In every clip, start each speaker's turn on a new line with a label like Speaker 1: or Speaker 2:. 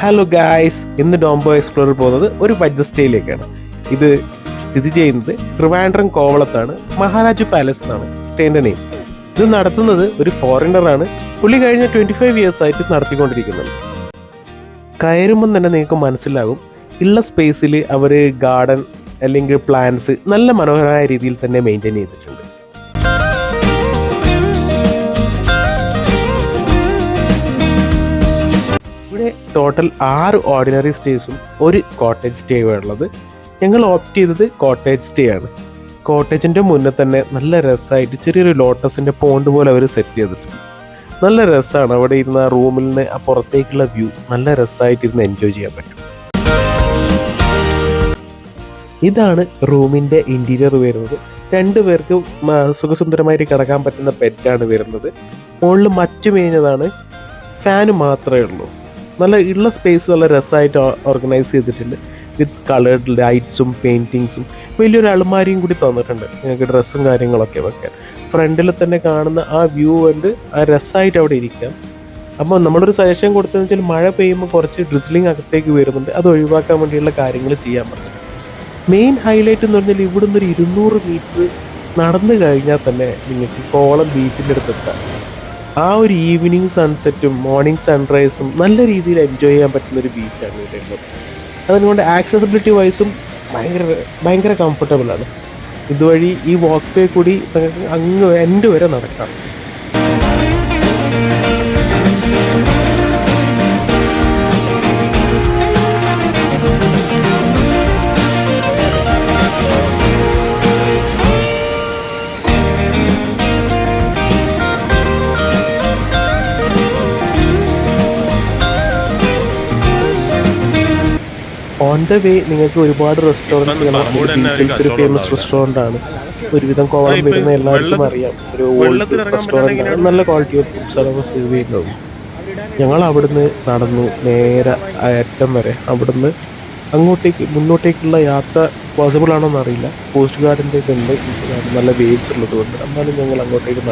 Speaker 1: Hello guys, ഇന്ന് ഡോംബോ explorer പോകുന്നത് ഒരു ബഡ്ജറ്റ് സ്റ്റേയിലേക്കാണ്. ഇത് സ്ഥിതി ചെയ്യുന്നത് ട്രിവാൻഡ്രം കോവളത്താണ്. മഹാരാജു പാലസ് എന്നാണ് സ്റ്റേന്റെ നെയിം. ഇത് നടത്തുന്നത് ഒരു ഫോറിനറാണ്. പുള്ളി കഴിഞ്ഞ 25 ഇയേഴ്സ് ആയിട്ട് നടത്തിക്കൊണ്ടിരിക്കുന്നുണ്ട്. കയറുമ്പം തന്നെ നിങ്ങൾക്ക് മനസ്സിലാകും, ഉള്ള സ്പേസിൽ അവർ ഗാർഡൻ അല്ലെങ്കിൽ പ്ലാന്റ്സ് നല്ല മനോഹരമായ രീതിയിൽ തന്നെ മെയിൻറ്റെയിൻ ചെയ്തിട്ടുണ്ട്. ഇവിടെ ടോട്ടൽ 6 ഓർഡിനറി സ്റ്റേസും ഒരു കോട്ടേജ് സ്റ്റേ ഉള്ളത്. ഞങ്ങൾ ഓപ്റ്റ് ചെയ്തത് കോട്ടേജ് സ്റ്റേ ആണ്. കോട്ടേജിൻ്റെ മുന്നേ തന്നെ നല്ല രസമായിട്ട് ചെറിയൊരു ലോട്ടസിൻ്റെ പോണ്ട് പോലെ അവർ സെറ്റ് ചെയ്തിട്ടുണ്ട്. നല്ല രസമാണ്. അവിടെ ഇരുന്ന റൂമിൽ നിന്ന് ആ പുറത്തേക്കുള്ള വ്യൂ നല്ല രസമായിട്ടിരുന്ന് എൻജോയ് ചെയ്യാൻ പറ്റും. ഇതാണ് റൂമിൻ്റെ ഇൻറ്റീരിയർ വരുന്നത്. 2 പേർക്ക് സുഖസുന്ദരമായിട്ട് കിടക്കാൻ പറ്റുന്ന ബെഡാണ് വരുന്നത്. മുകളിൽ മച്ചു മേഞ്ഞതാണ്, ഫാന് മാത്രമേ ഉള്ളൂ. നല്ല ഉള്ള സ്പേസ് നല്ല രസമായിട്ട് ഓർഗനൈസ് ചെയ്തിട്ടുണ്ട്. വിത്ത് കളേർഡ് ലൈറ്റ്സും പെയിൻറ്റിങ്സും വലിയൊരു അൾമാരിയും കൂടി തന്നിട്ടുണ്ട് നിങ്ങൾക്ക് ഡ്രസ്സും കാര്യങ്ങളൊക്കെ വെക്കാൻ. ഫ്രണ്ടിൽ തന്നെ കാണുന്ന ആ വ്യൂ കണ്ട് ആ രസമായിട്ട് അവിടെ ഇരിക്കാം. അപ്പോൾ നമ്മളൊരു സജഷൻ കൊടുത്തതെന്ന് വെച്ചാൽ മഴ പെയ്യുമ്പോൾ കുറച്ച് ഡ്രിസ്ലിംഗ് അകത്തേക്ക് വരുന്നുണ്ട്. അത് ഒഴിവാക്കാൻ വേണ്ടിയുള്ള കാര്യങ്ങൾ ചെയ്യാൻ പറ്റും. മെയിൻ ഹൈലൈറ്റ് എന്ന് പറഞ്ഞാൽ ഇവിടുന്ന് ഒരു 200 മീറ്റർ നടന്നു കഴിഞ്ഞാൽ തന്നെ നിങ്ങൾക്ക് കോവളം ബീച്ചിൻ്റെ അടുത്തെത്താം. ആ ഒരു ഈവനിങ് സൺസെറ്റും മോർണിംഗ് സൺറൈസും നല്ല രീതിയിൽ എൻജോയ് ചെയ്യാൻ പറ്റുന്നൊരു ബീച്ചാണ് ഇവിടെ ഉള്ളത്. അതുകൊണ്ട് ആക്സസിബിലിറ്റി വൈസും ഭയങ്കര കംഫർട്ടബിളാണ്. ഇതുവഴി ഈ വാക്ക് വേ കൂടി നിങ്ങൾക്ക് അങ്ങ് എൻഡ് വരെ നടക്കാം. ഓൺ ദ വേ നിങ്ങൾക്ക് ഒരുപാട് റെസ്റ്റോറൻറ്റ്സ് കാണാം. ഒരു ഫേമസ് റെസ്റ്റോറൻ്റ് ആണ്. ഒരുവിധം കോവളം വരുന്ന എല്ലാവർക്കും അറിയാം. ഒരു ഓൾഡ് റെസ്റ്റോറൻ്റ് ആണ്. നല്ല ക്വാളിറ്റി ഓഫ് ഫുഡ്സാണ് സെർവ് ചെയ്യുന്നത്. ഞങ്ങൾ അവിടുന്ന് നടന്നു നേരെ അറ്റം വരെ. അവിടുന്ന് മുന്നോട്ടേക്കുള്ള യാത്ര പോസിബിൾ ആണോ എന്നറിയില്ല. കോസ്റ്റ് ഗാർഡിൻ്റെ ഇതുണ്ട്, നല്ല വേവ്സ് ഉള്ളതുകൊണ്ട്. എന്നാലും ഞങ്ങൾ അങ്ങോട്ടേക്ക്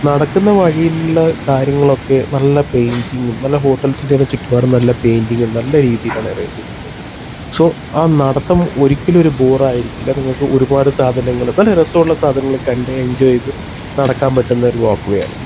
Speaker 1: നടക്കുന്ന വഴിയിലുള്ള കാര്യങ്ങളൊക്കെ നല്ല പെയിൻറ്റിങ്ങും നല്ല ഹോട്ടൽസിൻ്റെ ചുറ്റുപാടും നല്ല പെയിൻറ്റിങ്ങും നല്ല രീതിയിലാണ് അറേഞ്ച് ചെയ്യുന്നത്. സോ ആ നടത്തം ഒരിക്കലും ഒരു ബോറായിരിക്കില്ല. നിങ്ങൾക്ക് ഒരുപാട് സാധനങ്ങൾ, നല്ല രസമുള്ള സാധനങ്ങൾ കണ്ട് എൻജോയ് ചെയ്ത് നടക്കാൻ പറ്റുന്ന ഒരു വാക്ക് വേ ആണ്.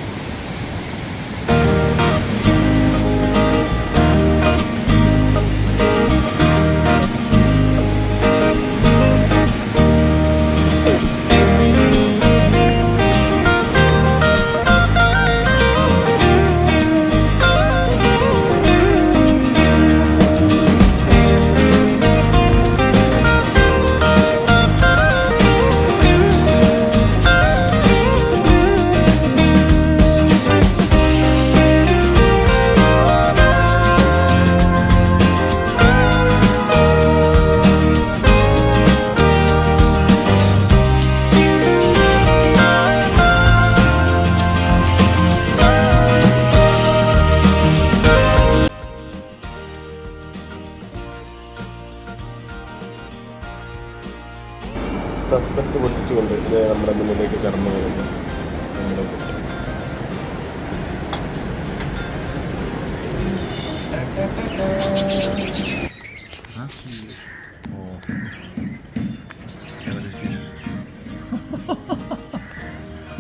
Speaker 1: സസ്പെൻസ് പൊട്ടിച്ചുകൊണ്ട് ഇത് നമ്മുടെ മുന്നിലേക്ക് കടന്നു വരുന്നത്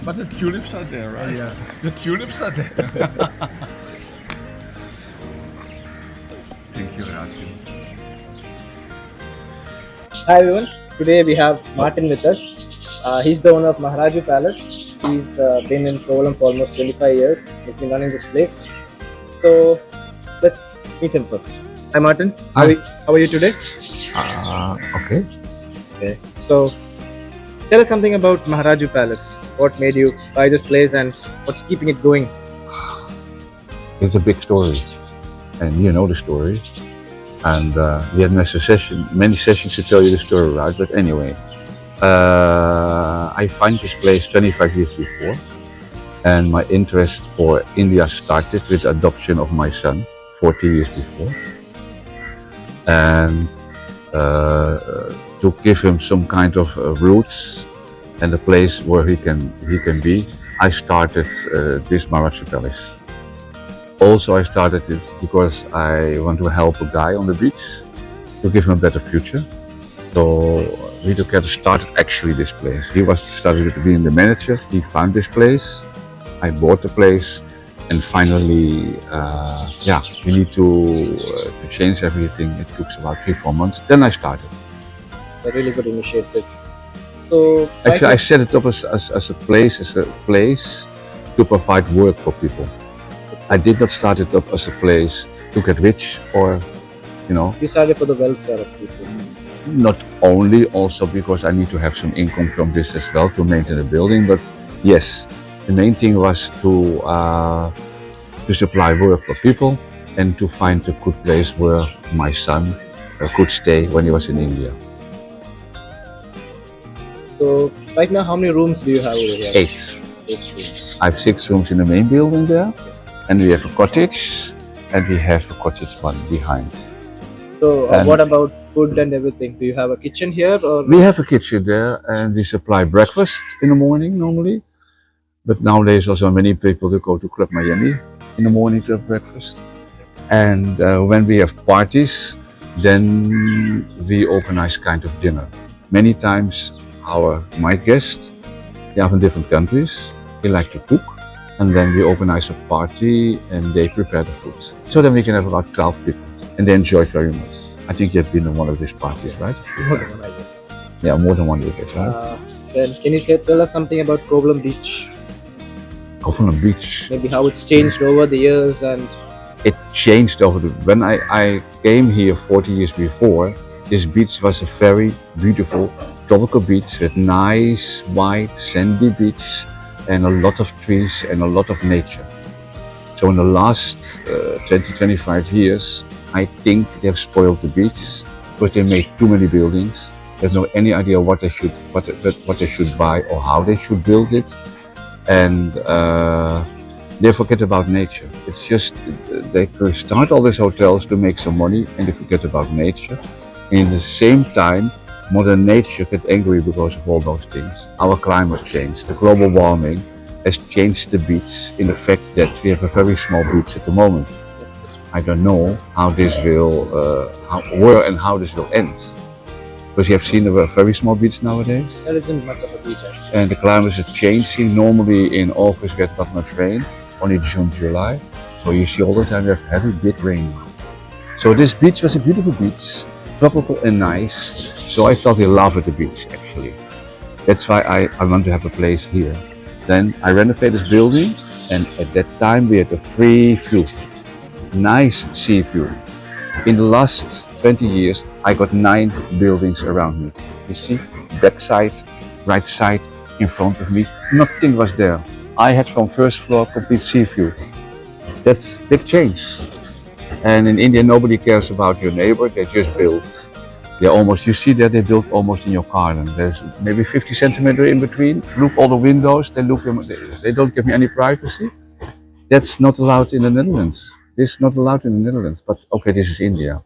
Speaker 2: But the tulips are there, right? Yeah. The tulips are there. Thank you, Raju.
Speaker 3: Hi everyone. Today we have Martin with us. He's the owner of Maharaju Palace. He's been in Kovalam for almost 25 years. He's been running this place. So let's meet him first. Hi Martin. How are you today?
Speaker 2: Okay.
Speaker 3: Okay. So tell us something about Maharaju Palace. What made you buy this place and what's keeping it going?
Speaker 2: It's a big story, and you know the story. And we had many sessions to tell you the story, right? But anyway, I find this place 25 years before, and my interest for India started with the adoption of my son 40 years before. And to give him some kind of roots and a place where he can be, I started this Maharaju Palace. Also, I started it because I want to help a guy on the beach to give him a better future. So we together started actually this place. He was started with being the manager. He found this place. I bought the place, and finally, we need to change everything. It took about 3-4 months. Then I started.
Speaker 3: A really good initiative. So
Speaker 2: Actually, I set it up as a place to provide work for people. I did not start it up as a place to get rich or,
Speaker 3: you started for the welfare of people.
Speaker 2: not only also because I need to have some income from this as well to maintain the building, but yes, the main thing was to supply work for people and to find a good place where my son could stay when he was in India.
Speaker 3: So right now, how many rooms do you have over here?
Speaker 2: 8.
Speaker 3: 8 rooms.
Speaker 2: I have 6 rooms in the main building there, and we have a cottage, and we have a cottage one behind.
Speaker 3: So
Speaker 2: And-
Speaker 3: what about food and everything? Do you have a kitchen here or?
Speaker 2: We have a kitchen there, and we supply breakfast in the morning normally. But nowadays also many people do go to Club Miami in the morning to have breakfast. And when we have parties, then we organize kind of dinner. Many times my guests, they are from different countries, they like to cook, and then we organize a party and they prepare the food. So then we can have about 12 people, and they enjoy it very much. I think you've been in one of these parties, right?
Speaker 3: More than one, I guess.
Speaker 2: Yeah, more than one, I guess, right?
Speaker 3: Then can you tell us something about Kovalam Beach?
Speaker 2: Kovalam Beach.
Speaker 3: Maybe how it's changed over the years and
Speaker 2: It changed when I came here 40 years before. This beach was a very beautiful tropical beach with nice white sandy beach and a lot of trees and a lot of nature. So in the last 20-25 years, I think they've spoiled the beach because they made too many buildings. There's no any idea what they should buy or how they should build it, and they forget about nature. It's just they start all these hotels to make some money, and they forget about nature. And at the same time, Mother Nature gets angry because of all those things. Our climate change, the global warming, has changed the beach in the fact that we have a very small beach at the moment. I don't know how this will, how this will end. Because you have seen a very small beach nowadays,
Speaker 3: there isn't much of a beach actually.
Speaker 2: and the climate is changing. Normally in August we get not much rain, only June, July. So you see all the time we have heavy, big rain. So this beach was a beautiful beach, tropical and nice. So I felt in love with the beach actually. That's why I want to have a place here. Then I renovated this building, and at that time we had a free view, nice sea view. In the last 20 years, I got 9 buildings around me. You see, back side, right side, in front of me, nothing was there. I had from first floor complete sea view. That's big change. And in India, nobody cares about your neighbor, they just build. You see that they built almost in your garden. There's maybe 50 centimeters in between. Look all the windows, they don't give me any privacy. That's not allowed in the Netherlands. This is not allowed in the Netherlands, but okay, this is India.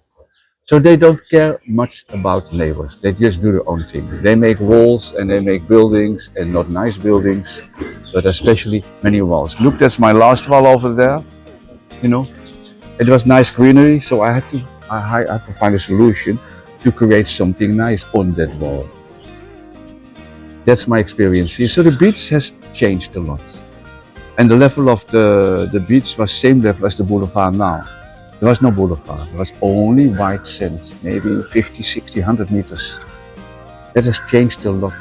Speaker 2: So they don't care much about neighbors. They just do their own thing. They make walls and they make buildings, and not nice buildings, but especially many walls. Look, that's my last wall over there. It was nice greenery, so I had to find a solution to create something nice on that wall. That's my experience here. So the beach has changed a lot. And the level of the beach was same level as the boulevard now. There was no boulevard, there was only white sand, maybe 50, 60, 100 meters. That has changed a lot.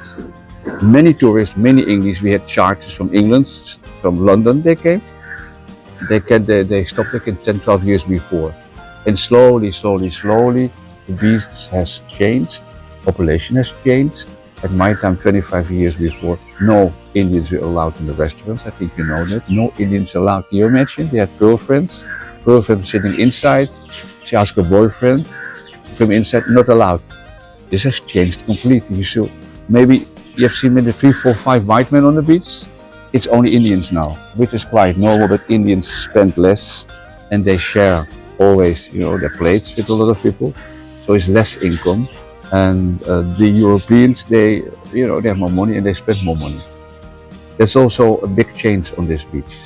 Speaker 2: Many tourists, many English, we had charters from England, from London they came. They stopped there 10, 12 years before. And slowly, the beach has changed, population has changed. At my time, 25 years before, no Indians were allowed in the restaurants. I think you know that. No Indians allowed. Can you imagine? They had girlfriend sitting inside. She asked her boyfriend from inside, not allowed. This has changed completely. So maybe you have seen maybe 3, 4, 5 white men on the beach. It's only Indians now, which is quite normal, but Indians spend less and they share always, their plates with a lot of people. So it's less income. And the Europeans, they have more money and they spend more money. That's also a big change on this beach.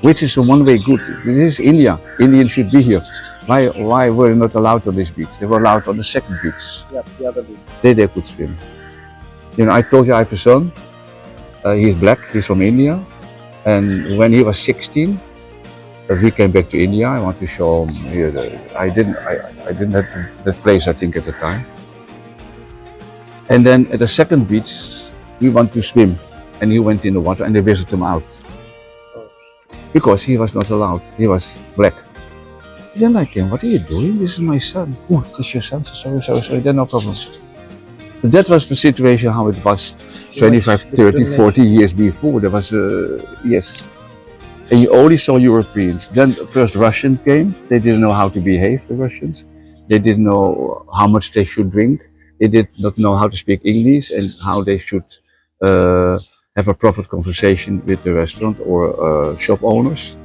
Speaker 2: which is a one-way good. This is India. Indians should be here. Why were they not allowed on this beach? They were allowed on the second beach.
Speaker 3: Yeah, the other beach.
Speaker 2: They could swim. You know, I told you I have a son. He's black. He's from India, and when he was 16, we came back to India. I want to show him here. I didn't have that place, I think, at the time. And then at the second beach, we want to swim, and he went in the water, and they whistled him out because he was not allowed. He was black. Then I came. What are you doing? This is my son. Oh, this is your son. Sorry. Then no problem. But that was the situation how it was 25, 30, 40 years before. There was yes. And you only saw Europeans. Then first Russians came. They didn't know how to behave, the Russians. They didn't know how much they should drink. They did not know how to speak English and how they should have a proper conversation with the restaurant or shop owners.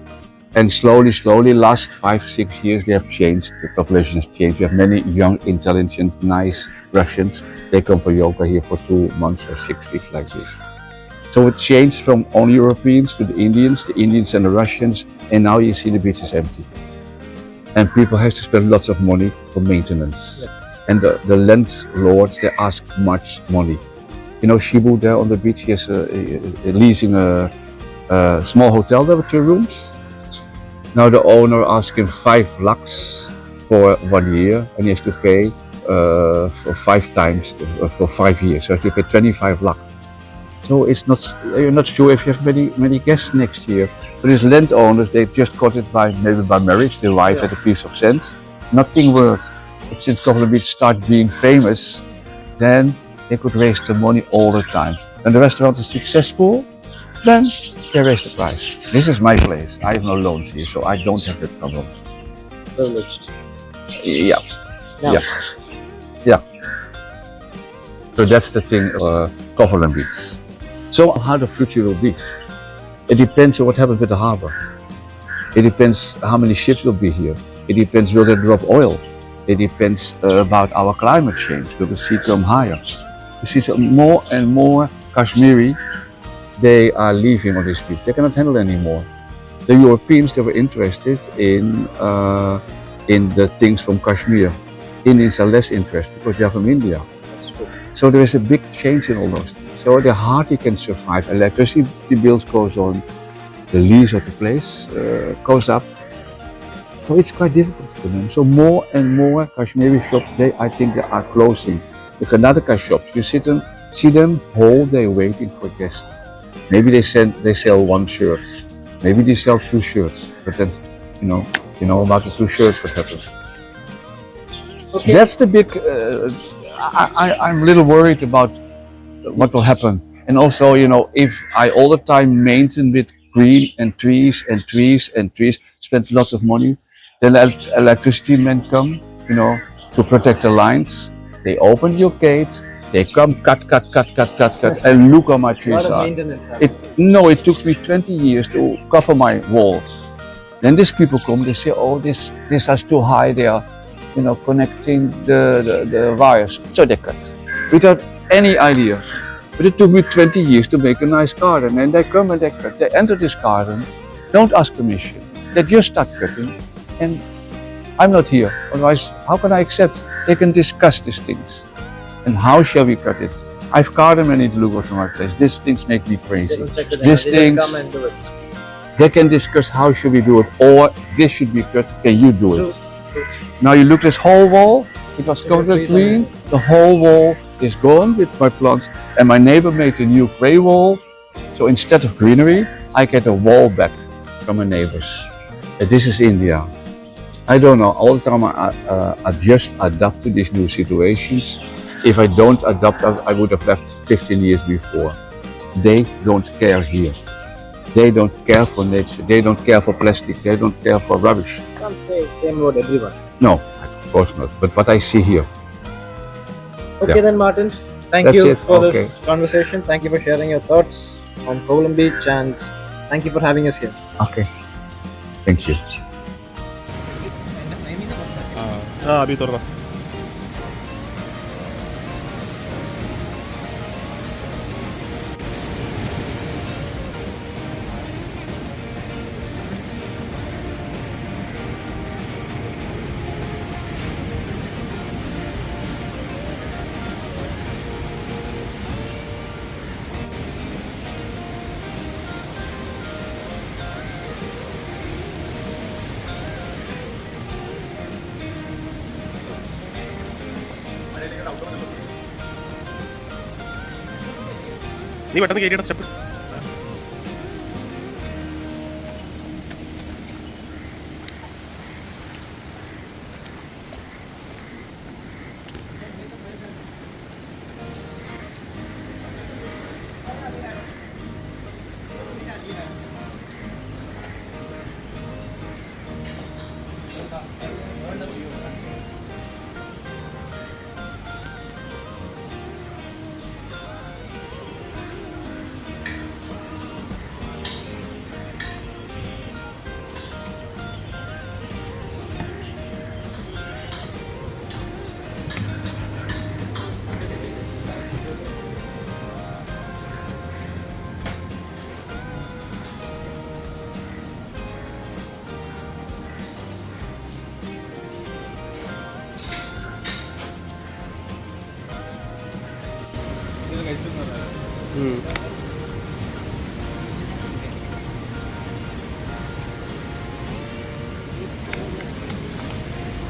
Speaker 2: And slowly, last 5-6 years, they have changed. The population has changed. We have many young, intelligent, nice Russians. They come for yoga here for 2 months or 6 weeks like this. So it changed from only Europeans to the Indians and the Russians, and now you see the beach is empty. And people have to spend lots of money for maintenance.
Speaker 3: Yeah.
Speaker 2: And the landlords, they ask much money. You know, Shibu there on the beach, he is leasing a small hotel there with 2 rooms. Now the owner asked him 5 lakhs for 1 year, and he has to pay for 5 times for 5 years. So you pay 25 lakh. So it's not, you're not sure if you have many guests next year. But these landowners, they just got it maybe by marriage. The wife had a piece of sense. Nothing worked. But since Kovalam Beach started being famous, then they could raise the money all the time. When the restaurant is successful, then they raise the price. This is my place. I have no loans here, so I don't have that problem.
Speaker 3: Privileged.
Speaker 2: Yeah.
Speaker 3: Now,
Speaker 2: Yeah. So that's the thing, Kovalam Beach. So how the future will be? It depends on what happens with the harbor. It depends how many ships will be here. It depends will they drop oil. It depends about our climate change. Will the sea come higher? You see, so more and more Kashmiri, they are leaving on this beach. They cannot handle it anymore. The Europeans, they were interested in the things from Kashmir. Indians are less interested because they are from India. So there is a big change in all those things. So they hardly can survive. Electricity bills goes on, the lease of the place goes up. So it's quite difficult for them. So more and more Kashmiri shops, I think they are closing. The Karnataka shops, you see them whole day waiting for guests. Maybe they sell 1 shirt. Maybe they sell 2 shirts. But then, you know about the 2 shirts what happens.
Speaker 3: okay.
Speaker 2: That's the big. I'm a little worried about what will happen. And also, if I all the time maintain with green and trees, spend lots of money, then electricity men come, to protect the lines. They open your gate, they come cut, and look how my
Speaker 3: A
Speaker 2: trees
Speaker 3: lot of
Speaker 2: are.
Speaker 3: maintenance.
Speaker 2: It took me 20 years to cover my walls. Then these people come, they say, oh, this is too high, they are, connecting the wires. So they cut, without any idea. But it took me 20 years to make a nice garden, and they come and they cut. They enter this garden, don't ask permission. They just start cutting, and I'm not here. Otherwise, how can I accept? They can discuss these things. And how shall we cut it? I've garden many logos from my place. These things make me crazy. These things,
Speaker 3: come and do it.
Speaker 2: they can discuss how should we do it, or this should be cut, can you do it? Now you look this whole wall, it was covered with green, the whole wall is gone with my plants, and my neighbor made a new grey wall, so instead of greenery, I get a wall back from my neighbors. And this is India. I don't know, all the time I just adapt to these new situations. If I don't adapt, I would have left 15 years before. They don't care here. They don't care for nature, they don't care for plastic, they don't care for rubbish.
Speaker 3: You can't say same about everyone.
Speaker 2: No, of course not, but what I see here.
Speaker 3: Okay
Speaker 2: Yeah.
Speaker 3: then, Martin. Thank
Speaker 2: That's
Speaker 3: you
Speaker 2: it.
Speaker 3: for
Speaker 2: Okay.
Speaker 3: this conversation. Thank you for sharing your thoughts on Kovalam Beach, and thank you for having us here.
Speaker 2: Okay, thank you.
Speaker 1: Abi തുറന്നോ. നീ പെട്ടെന്ന് കയറ്റിയുടെ step.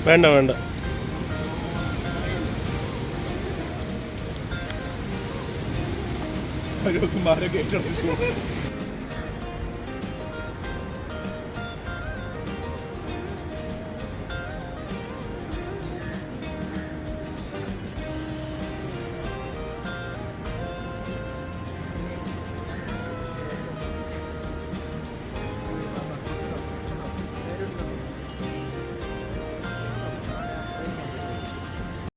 Speaker 1: വേണ്ട വേണ്ട.
Speaker 4: Mario